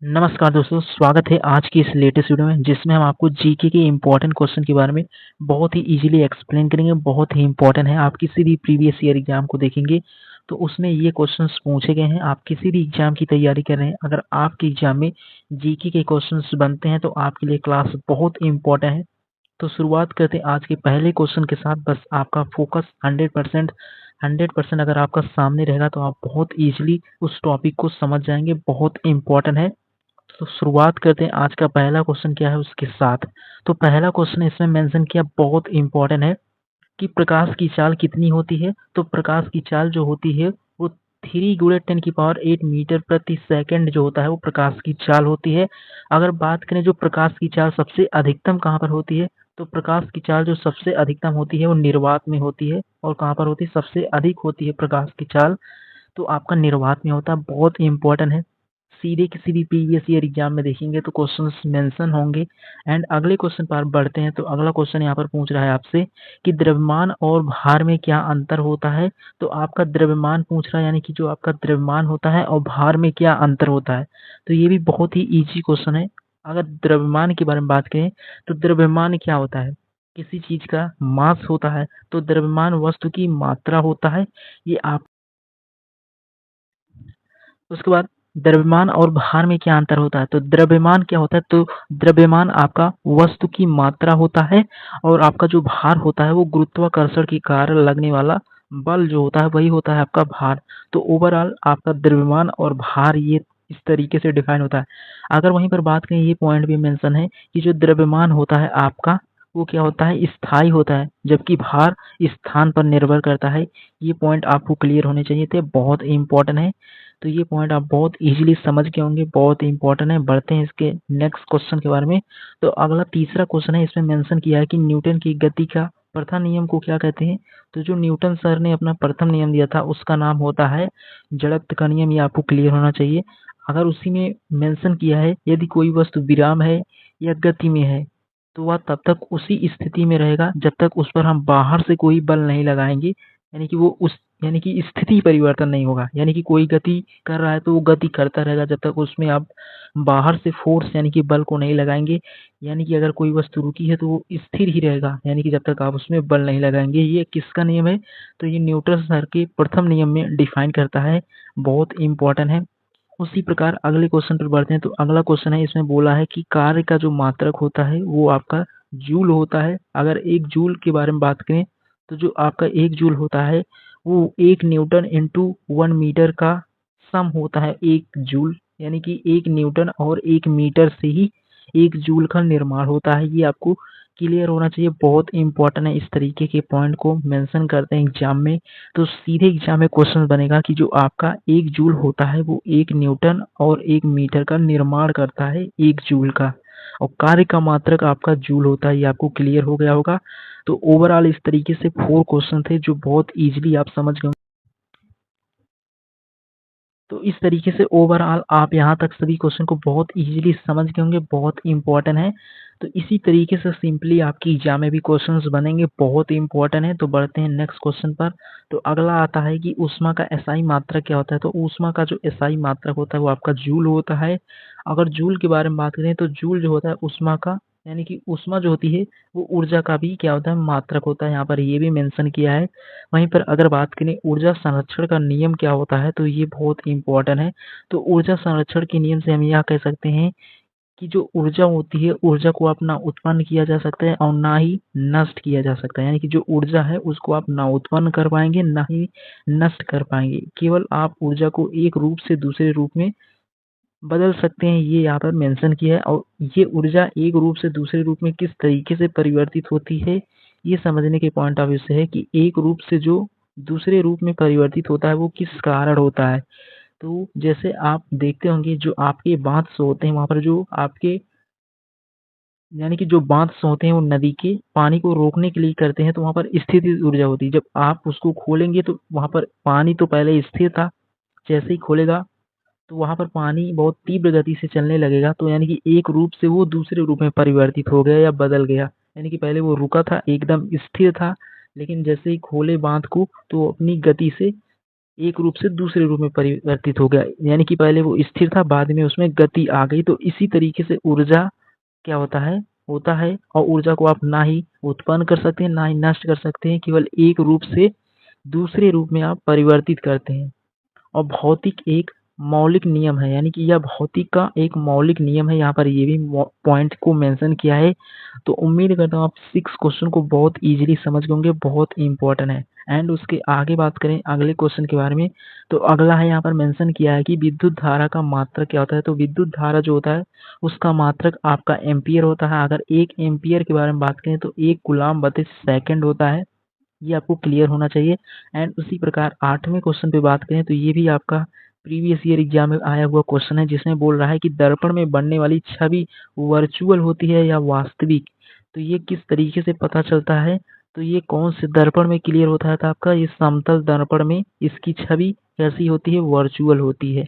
नमस्कार दोस्तों, स्वागत है आज की इस लेटेस्ट वीडियो में जिसमें हम आपको जीके के इम्पोर्टेंट क्वेश्चन के बारे में बहुत ही इजीली एक्सप्लेन करेंगे। बहुत ही इम्पोर्टेंट है। आप किसी भी प्रीवियस ईयर एग्जाम को देखेंगे तो उसमें ये क्वेश्चंस पूछे गए हैं। आप किसी भी एग्जाम की तैयारी कर रहे हैं, अगर आपके एग्जाम में जीके के क्वेश्चंस बनते हैं तो आपके लिए क्लास बहुत इम्पोर्टेंट है। तो शुरुआत करते हैं आज के पहले क्वेश्चन के साथ। बस आपका फोकस 100% अगर आपका सामने रहेगा तो आप बहुत इजीली उस टॉपिक को समझ जाएंगे। बहुत इम्पोर्टेंट है। तो शुरुआत करते हैं आज का पहला क्वेश्चन क्या है उसके साथ। तो पहला क्वेश्चन इसमें मेंशन किया, बहुत इंपॉर्टेंट है कि प्रकाश की चाल कितनी होती है। तो प्रकाश की चाल जो होती है वो 3 × 10⁸ मीटर प्रति सेकंड जो होता है वो प्रकाश की चाल होती है। अगर बात करें जो प्रकाश की चाल सबसे अधिकतम कहाँ पर होती है, तो प्रकाश की चाल जो सबसे अधिकतम होती है वो निर्वात में होती है। और कहाँ पर होती है, सबसे अधिक होती है प्रकाश की चाल तो आपका निर्वात में होता है। बहुत इंपॉर्टेंट है। सीधे किसी भी प्रीवियस ईयर एग्जाम में देखेंगे तो क्वेश्चंस मेंशन होंगे। एंड अगले क्वेश्चन पर बढ़ते हैं। तो अगला क्वेश्चन यहाँ पर पूछ रहा है आपसे कि द्रव्यमान और भार में क्या अंतर होता है। तो आपका द्रव्यमान पूछ रहा है, यानी कि जो आपका द्रव्यमान होता है और भार में क्या अंतर होता है। तो ये भी बहुत ही इजी क्वेश्चन है। अगर द्रव्यमान के बारे में बात करें तो द्रव्यमान क्या होता है, किसी चीज का मास होता है। तो द्रव्यमान वस्तु की मात्रा होता है। ये आप उसके बाद द्रव्यमान और भार में क्या अंतर होता है। तो द्रव्यमान क्या होता है, तो द्रव्यमान आपका वस्तु की मात्रा होता है और आपका जो भार होता है वो गुरुत्वाकर्षण के कारण लगने वाला बल जो होता है वही होता है आपका भार। तो ओवरऑल आपका द्रव्यमान और भार ये इस तरीके से डिफाइन होता है। अगर वहीं पर बात करें, ये पॉइंट भी मेंशन है कि जो द्रव्यमान होता है आपका वो क्या होता है, स्थायी होता है, जबकि भार स्थान पर निर्भर करता है। ये पॉइंट आपको क्लियर होने चाहिए थे, बहुत इंपॉर्टेंट है। तो ये पॉइंट आप बहुत इजीली समझ गए होंगे, बहुत इंपॉर्टेंट है। बढ़ते हैं इसके नेक्स्ट क्वेश्चन के बारे में। तो अगला तीसरा क्वेश्चन है, इसमें मेंशन किया है कि न्यूटन की गति का प्रथम नियम को क्या कहते हैं। तो जो न्यूटन सर ने अपना प्रथम नियम दिया था उसका नाम होता है जड़त्व का नियम। ये आपको क्लियर होना चाहिए। अगर उसी में मेंशन किया है यदि कोई वस्तु विराम है या गति में है तो वह तब तक उसी स्थिति में रहेगा जब तक उस पर हम बाहर से कोई बल नहीं लगाएंगे। यानी कि वो उस यानी कि स्थिति परिवर्तन नहीं होगा। यानी कि कोई गति कर रहा है तो वो गति करता रहेगा जब तक उसमें आप बाहर से फोर्स यानी कि बल को नहीं लगाएंगे। यानी कि अगर कोई वस्तु रुकी है तो वो स्थिर ही रहेगा, यानी कि जब तक आप उसमें बल नहीं लगाएंगे। ये किसका नियम है, तो ये न्यूटन सर के प्रथम नियम में डिफाइन करता है। बहुत इंपॉर्टेंट है। उसी प्रकार अगले क्वेश्चन पर बढ़ते हैं। तो अगला क्वेश्चन है, इसमें बोला है कि कार्य का जो मात्रक होता है वो आपका जूल होता है। अगर एक जूल के बारे में बात करें तो जो आपका एक जूल होता है वो 1 न्यूटन × 1 मीटर का सम होता है। एक जूल यानी कि 1 न्यूटन और 1 मीटर से ही 1 जूल का निर्माण होता है। ये आपको क्लियर होना चाहिए, बहुत इंपॉर्टेंट है। इस तरीके के पॉइंट को मेंशन करते हैं एग्जाम में तो सीधे एग्जाम में क्वेश्चन बनेगा कि जो आपका 1 जूल होता है वो 1 न्यूटन और 1 मीटर का निर्माण करता है, 1 जूल का। और कार्य का मात्रक आपका जूल होता है। ये आपको क्लियर हो गया होगा। तो ओवरऑल इस तरीके से 4 क्वेश्चन थे जो बहुत इजीली आप समझ गए। तो इस तरीके से ओवरऑल आप यहाँ तक सभी क्वेश्चन को बहुत इजीली समझ गए होंगे, बहुत इंपॉर्टेंट है। तो इसी तरीके से सिंपली आपकी एग्जाम में भी क्वेश्चंस बनेंगे, बहुत इंपॉर्टेंट है। तो बढ़ते हैं नेक्स्ट क्वेश्चन पर। तो अगला आता है कि ऊष्मा का एसआई मात्रक क्या होता है। तो ऊष्मा का जो एसआई मात्रक होता है वो आपका जूल होता है। अगर जूल के बारे में बात करें तो जूल जो होता है ऊष्मा का, यानी कि ऊष्मा जो होती है वो ऊर्जा का भी क्या होता है, मात्रक होता है। यहाँ पर ये भी मेंशन किया है। वहीं पर अगर बात करें ऊर्जा संरक्षण का नियम क्या होता है, तो ये बहुत इंपॉर्टेंट है। तो ऊर्जा संरक्षण के नियम से हम यह कह सकते हैं कि जो ऊर्जा होती है ऊर्जा को आप ना उत्पन्न किया जा सकता है और ना ही नष्ट किया जा सकता है। यानी कि जो ऊर्जा है उसको आप ना उत्पन्न कर पाएंगे ना ही नष्ट कर पाएंगे। केवल आप ऊर्जा को एक रूप से दूसरे रूप में बदल सकते हैं, ये यहाँ पर मेंशन किया है। और ये ऊर्जा एक रूप से दूसरे रूप में किस तरीके से परिवर्तित होती है, ये समझने के पॉइंट ऑफ व्यू से है कि एक रूप से जो दूसरे रूप में परिवर्तित होता है वो किस कारण होता है। तो जैसे आप देखते होंगे जो आपके बांध होते हैं वहां पर जो आपके यानी कि जो बांध होते हैं वो नदी के पानी को रोकने के लिए करते हैं। तो वहां पर स्थितिज ऊर्जा होती है। जब आप उसको खोलेंगे तो वहां पर पानी तो पहले स्थिर था, जैसे ही खोलेगा तो वहां पर पानी बहुत तीव्र गति से चलने लगेगा। तो यानी कि एक रूप से वो दूसरे रूप में परिवर्तित हो गया या बदल गया। यानी कि पहले वो रुका था, एकदम स्थिर था, लेकिन जैसे ही खोले बांध को तो अपनी गति से एक रूप से दूसरे रूप में परिवर्तित हो गया, यानी कि पहले वो स्थिर था, बाद में उसमें गति आ गई। तो इसी तरीके से ऊर्जा क्या होता है और ऊर्जा को आप ना ही उत्पन्न कर सकते हैं, ना ही नष्ट कर सकते हैं, केवल एक रूप से दूसरे रूप में आप परिवर्तित करते हैं। और भौतिक एक मौलिक नियम है, यानी कि यह भौतिक का एक मौलिक नियम है। यहाँ पर ये भी पॉइंट को मेंशन किया है। तो उम्मीद करता हूँ आप 6 क्वेश्चन को बहुत इजीली समझ गए होंगे, बहुत इंपॉर्टेंट है। एंड उसके आगे बात करें अगले क्वेश्चन के बारे में, तो अगला है यहाँ पर मेंशन किया है कि विद्युत धारा का मात्रक क्या होता है। तो विद्युत धारा जो होता है उसका मात्रक आपका एम्पियर होता है। अगर 1 एम्पियर के बारे में बात करें तो 1 कूलम्ब प्रति सेकंड होता है। ये आपको क्लियर होना चाहिए। एंड उसी प्रकार 8वें क्वेश्चन पे बात करें तो ये भी आपका प्रीवियस ईयर एग्जाम में आया हुआ क्वेश्चन है, जिसमें बोल रहा है कि दर्पण में बनने वाली छवि वर्चुअल होती है या वास्तविक। तो ये किस तरीके से पता चलता है, तो ये कौन से दर्पण में क्लियर होता है, तो आपका ये समतल दर्पण में इसकी छवि कैसी होती है, वर्चुअल होती है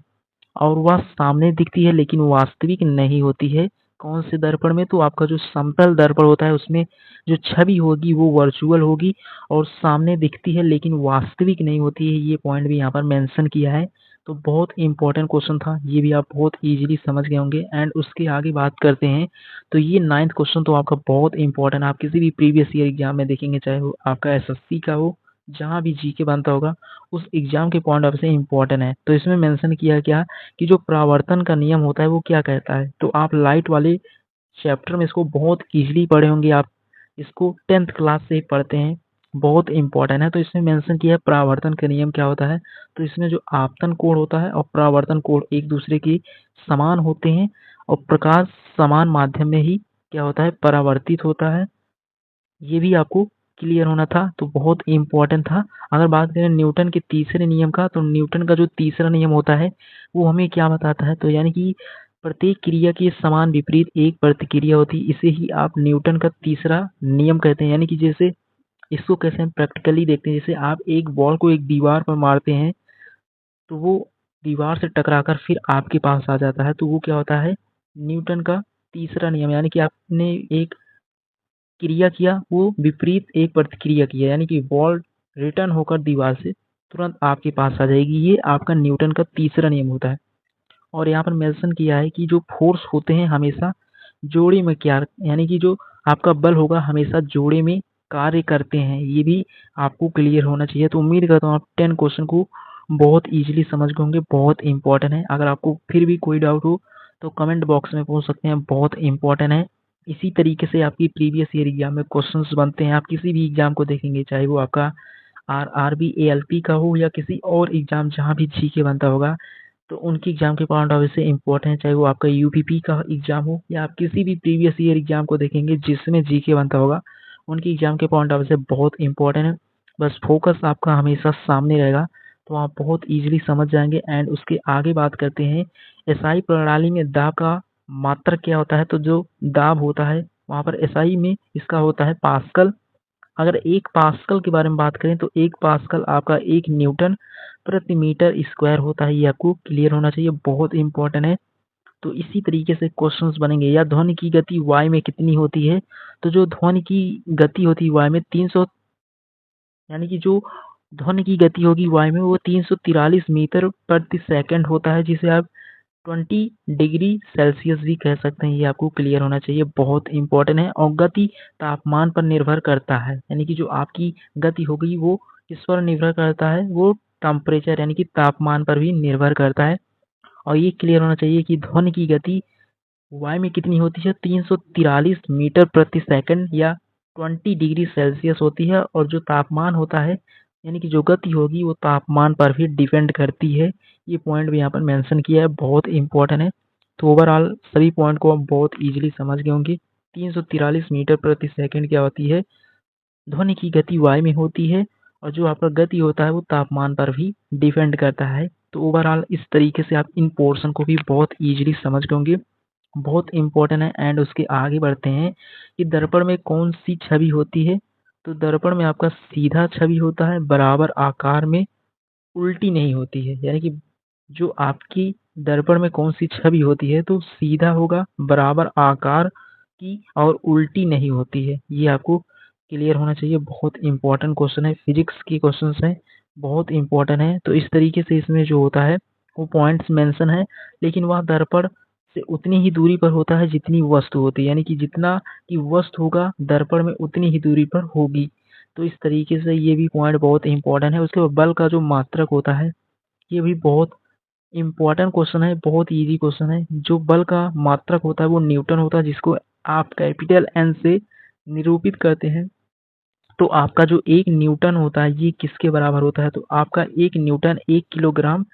और वह सामने दिखती है लेकिन वास्तविक नहीं होती है। कौन से दर्पण में, तो आपका जो समतल दर्पण होता है उसमें जो छवि होगी वो वर्चुअल होगी और सामने दिखती है लेकिन वास्तविक नहीं होती है। ये पॉइंट भी यहाँ पर मेंशन किया है। तो बहुत इंपॉर्टेंट क्वेश्चन था, ये भी आप बहुत इजीली समझ गए होंगे। एंड उसके आगे बात करते हैं, तो ये 9th क्वेश्चन तो आपका बहुत इंपॉर्टेंट, आप किसी भी प्रीवियस ईयर एग्जाम में देखेंगे, चाहे वो आपका एसएससी का हो, जहाँ भी जीके बनता होगा उस एग्जाम के पॉइंट ऑफ से इम्पोर्टेंट है। तो इसमें मेंशन किया क्या कि जो परावर्तन का नियम होता है वो क्या कहता है। तो आप लाइट वाले चैप्टर में इसको बहुत इजीली पढ़े होंगे, आप इसको 10th क्लास से ही पढ़ते हैं, बहुत इंपॉर्टेंट है। तो इसमें मेंशन किया है परावर्तन का नियम क्या होता है। तो इसमें जो आपतन कोण होता है और परावर्तन कोण एक दूसरे के समान होते हैं और प्रकाश समान माध्यम में ही क्या होता है, परावर्तित होता है। ये भी आपको क्लियर होना था, तो बहुत इम्पोर्टेंट था। अगर बात करें न्यूटन के तीसरे नियम का, तो न्यूटन का जो तीसरा नियम होता है वो हमें क्या बताता है, तो यानी कि प्रत्येक क्रिया के समान विपरीत एक प्रतिक्रिया होती है। इसे ही आप न्यूटन का तीसरा नियम कहते हैं। यानी कि जैसे इसको कैसे हम प्रैक्टिकली देखते हैं, जैसे आप एक बॉल को एक दीवार पर मारते हैं तो वो दीवार से टकराकर फिर आपके पास आ जाता है, तो वो क्या होता है, न्यूटन का तीसरा नियम। यानी कि आपने एक क्रिया किया, वो विपरीत एक प्रतिक्रिया की है, यानी कि बॉल रिटर्न होकर दीवार से तुरंत आपके पास आ जाएगी। ये आपका न्यूटन का तीसरा नियम होता है। और यहाँ पर मेंशन किया है कि जो फोर्स होते हैं हमेशा जोड़े में क्या, यानी कि जो आपका बल होगा हमेशा जोड़े में कार्य करते हैं। ये भी आपको क्लियर होना चाहिए। तो उम्मीद करता हूँ आप 10 क्वेश्चन को बहुत इजीली समझ गए होंगे, बहुत इंपॉर्टेंट है। अगर आपको फिर भी कोई डाउट हो तो कमेंट बॉक्स में पूछ सकते हैं, बहुत इंपॉर्टेंट है। इसी तरीके से आपकी प्रीवियस ईयर एग्जाम में क्वेश्चंस बनते हैं। आप किसी भी एग्जाम को देखेंगे, चाहे वो आपका आरआरबी एएलपी का हो या किसी और एग्जाम जहाँ भी जीके बनता होगा, तो उनकी एग्जाम के पॉइंट ऑफ व्यू से इम्पोर्टेंट है। चाहे वो आपका यूपीपी का एग्जाम हो या आप किसी भी प्रीवियस ईयर एग्जाम को देखेंगे जिसमें जीके बनता होगा, उनकी एग्जाम के पॉइंट ऑफ व्यू से बहुत इंपॉर्टेंट है। बस फोकस आपका हमेशा सामने रहेगा तो आप बहुत इजीली समझ जाएंगे। एंड उसके आगे बात करते हैं, एसआई प्रणाली में दाब का मात्रक क्या होता है। तो जो दाब होता है वहाँ पर एसआई में इसका होता है पास्कल। अगर 1 पास्कल के बारे में बात करें तो 1 पास्कल आपका 1 न्यूटन प्रति मीटर स्क्वायर होता है। ये आपको क्लियर होना चाहिए, बहुत इंपॉर्टेंट है। तो इसी तरीके से क्वेश्चंस बनेंगे। या ध्वनि की गति वाई में कितनी होती है, तो जो ध्वनि की गति होती है वाई में 300, यानी कि जो ध्वनि की गति होगी वाई में वो 343 मीटर प्रति सेकंड होता है, जिसे आप 20 डिग्री सेल्सियस भी कह सकते हैं। ये आपको क्लियर होना चाहिए, बहुत इंपॉर्टेंट है। और गति तापमान पर निर्भर करता है, यानी कि जो आपकी गति होगी वो किस पर निर्भर करता है, वो टेम्परेचर यानी कि तापमान पर भी निर्भर करता है। और ये क्लियर होना चाहिए कि ध्वनि की गति वायु में कितनी होती है, 343 मीटर प्रति सेकंड या 20 डिग्री सेल्सियस होती है। और जो तापमान होता है यानी कि जो गति होगी वो तापमान पर भी डिपेंड करती है। ये पॉइंट भी यहाँ पर मेंशन किया है, बहुत इंपॉर्टेंट है। तो ओवरऑल सभी पॉइंट को आप बहुत इजीली समझ गए होंगे। 343 मीटर प्रति सेकंड क्या होती है, ध्वनि की गति वायु में होती है और जो आपका गति होता है वो तापमान पर भी डिपेंड करता है। तो ओवरऑल इस तरीके से आप इन पोर्शन को भी बहुत इजीली समझ गए होंगे, बहुत इंपॉर्टेंट है। एंड उसके आगे बढ़ते हैं कि दर्पण में कौन सी छवि होती है। तो दर्पण में आपका सीधा छवि होता है, बराबर आकार में, उल्टी नहीं होती है। यानी कि जो आपकी दर्पण में कौन सी छवि होती है तो सीधा होगा, बराबर आकार की और उल्टी नहीं होती है। ये आपको क्लियर होना चाहिए, बहुत इंपॉर्टेंट क्वेश्चन है, फिजिक्स की क्वेश्चन है। बहुत इम्पोर्टेंट है। तो इस तरीके से इसमें जो होता है वो पॉइंट्स मेंशन है, लेकिन वह दर्पण से उतनी ही दूरी पर होता है जितनी वस्तु होती है, यानी कि जितना की वस्तु होगा दर्पण में उतनी ही दूरी पर होगी। तो इस तरीके से ये भी पॉइंट बहुत इंपॉर्टेंट है। उसके बाद बल का जो मात्रक होता है, ये भी बहुत इम्पोर्टेंट क्वेश्चन है, बहुत इजी क्वेश्चन है। जो बल का मात्रक होता है वो न्यूटन होता है, जिसको आप कैपिटल एन से निरूपित करते हैं। तो आपका जो 1 न्यूटन होता है ये किसके बराबर होता है? तो आपका 1 न्यूटन 1 किलोग्राम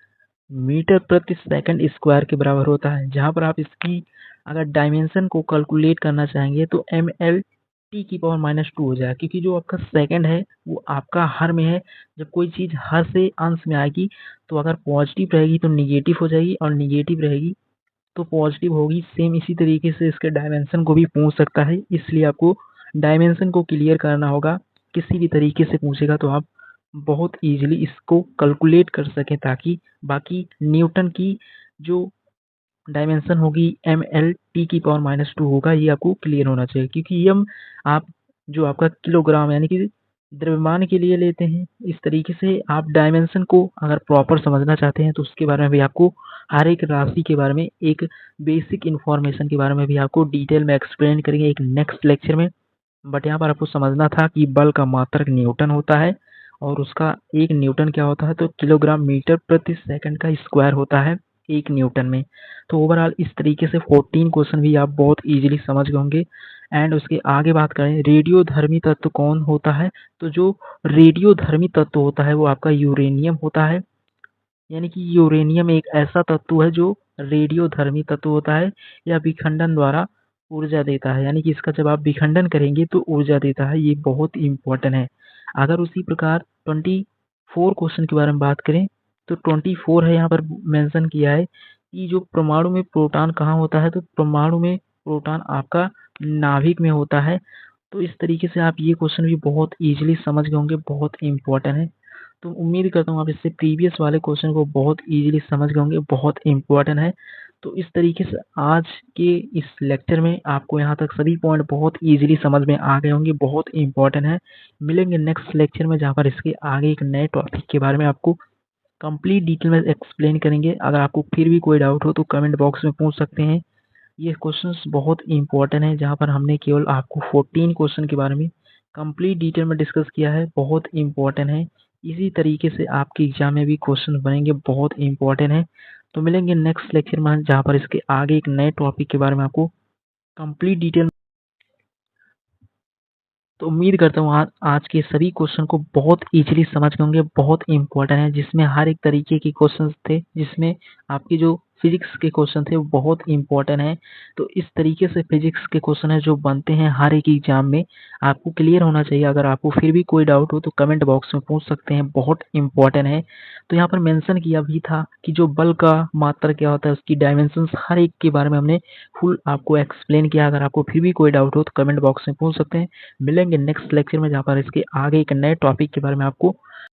मीटर प्रति सेकंड स्क्वायर के बराबर होता है। जहाँ पर आप इसकी अगर डायमेंशन को कैलकुलेट करना चाहेंगे तो ml टी की पावर -2 हो जाएगा, क्योंकि जो आपका सेकंड है वो आपका हर में है। जब कोई चीज़ हर से अंश में आएगी तो अगर पॉजिटिव रहेगी तो निगेटिव हो जाएगी और निगेटिव रहेगी तो पॉजिटिव होगी। सेम इसी तरीके से इसके डायमेंशन को भी पूछ सकता है, इसलिए आपको डायमेंशन को क्लियर करना होगा। किसी भी तरीके से पूछेगा तो आप बहुत ईजिली इसको कैलकुलेट कर सकें, ताकि बाकी न्यूटन की जो डायमेंशन होगी ml टी की पावर -2 होगा, ये आपको क्लियर होना चाहिए। क्योंकि यम आप जो आपका किलोग्राम यानी कि द्रव्यमान के लिए लेते हैं। इस तरीके से आप डायमेंशन को अगर प्रॉपर समझना चाहते हैं तो उसके बारे में भी आपको हर एक राशि के बारे में, एक बेसिक इन्फॉर्मेशन के बारे में भी आपको डिटेल में एक्सप्लेन करेंगे एक नेक्स्ट लेक्चर में। बट यहाँ पर आपको समझना था कि बल का मात्रक न्यूटन होता है और उसका 1 न्यूटन क्या होता है? तो किलोग्राम मीटर प्रति सेकंड का स्क्वायर होता है 1 न्यूटन में। तो ओवरऑल इस तरीके से 14 क्वेश्चन भी आप बहुत इजीली समझ गए होंगे। एंड उसके आगे बात करें रेडियोधर्मी तत्व कौन होता है? तो जो रेडियोधर्मी तत्व होता है वो आपका यूरेनियम होता है। यानी कि यूरेनियम एक ऐसा तत्व है जो रेडियोधर्मी तत्व होता है या विखंडन द्वारा ऊर्जा देता है, यानी कि इसका जब आप विखंडन करेंगे तो ऊर्जा देता है। ये बहुत इंपॉर्टेंट है। अगर उसी प्रकार 24 क्वेश्चन के बारे में बात करें तो 24 है, यहाँ पर मेंशन किया है कि जो परमाणु में प्रोटॉन कहाँ होता है? तो परमाणु में प्रोटॉन आपका नाभिक में होता है। तो इस तरीके से आप ये क्वेश्चन भी बहुत इजीली समझ गए होंगे, बहुत इंपॉर्टेंट है। तो उम्मीद करता हूँ आप इससे प्रीवियस वाले क्वेश्चन को बहुत इजीली समझ गए होंगे, बहुत इंपॉर्टेंट है। तो इस तरीके से आज के इस लेक्चर में आपको यहाँ तक सभी पॉइंट बहुत इजीली समझ में आ गए होंगे, बहुत इंपॉर्टेंट है। मिलेंगे नेक्स्ट लेक्चर में जहाँ पर इसके आगे एक नए टॉपिक के बारे में आपको कंप्लीट डिटेल में एक्सप्लेन करेंगे। अगर आपको फिर भी कोई डाउट हो तो कमेंट बॉक्स में पूछ सकते हैं। ये क्वेश्चंस बहुत इंपॉर्टेंट है, जहाँ पर हमने केवल आपको 14 क्वेश्चन के बारे में कंप्लीट डिटेल में डिस्कस किया है, बहुत इंपॉर्टेंट है। इसी तरीके से आपके एग्जाम में भी क्वेश्चन बनेंगे, बहुत इंपॉर्टेंट है। तो मिलेंगे नेक्स्ट लेक्चर में जहाँ पर इसके आगे एक नए टॉपिक के बारे में आपको कंप्लीट डिटेल। तो उम्मीद करता हूँ आज के सभी क्वेश्चन को बहुत इजीली समझ गए होंगे, बहुत इंपॉर्टेंट है, जिसमें हर एक तरीके के क्वेश्चंस थे, जिसमें आपकी जो फिजिक्स के क्वेश्चन थे वो बहुत इंपॉर्टेंट है। तो इस तरीके से फिजिक्स के क्वेश्चन है जो बनते हैं हर एक एग्जाम में, आपको क्लियर होना चाहिए। अगर आपको फिर भी कोई डाउट हो तो कमेंट बॉक्स में पूछ सकते हैं, बहुत इंपॉर्टेंट है। तो यहाँ पर मेंशन किया भी था कि जो बल का मात्रा क्या होता है, उसकी डायमेंशंस हर एक के बारे में हमने फुल आपको एक्सप्लेन किया। अगर आपको फिर भी कोई डाउट हो तो कमेंट बॉक्स में पूछ सकते हैं। मिलेंगे नेक्स्ट लेक्चर में जहाँ पर इसके आगे एक नए टॉपिक के बारे में आपको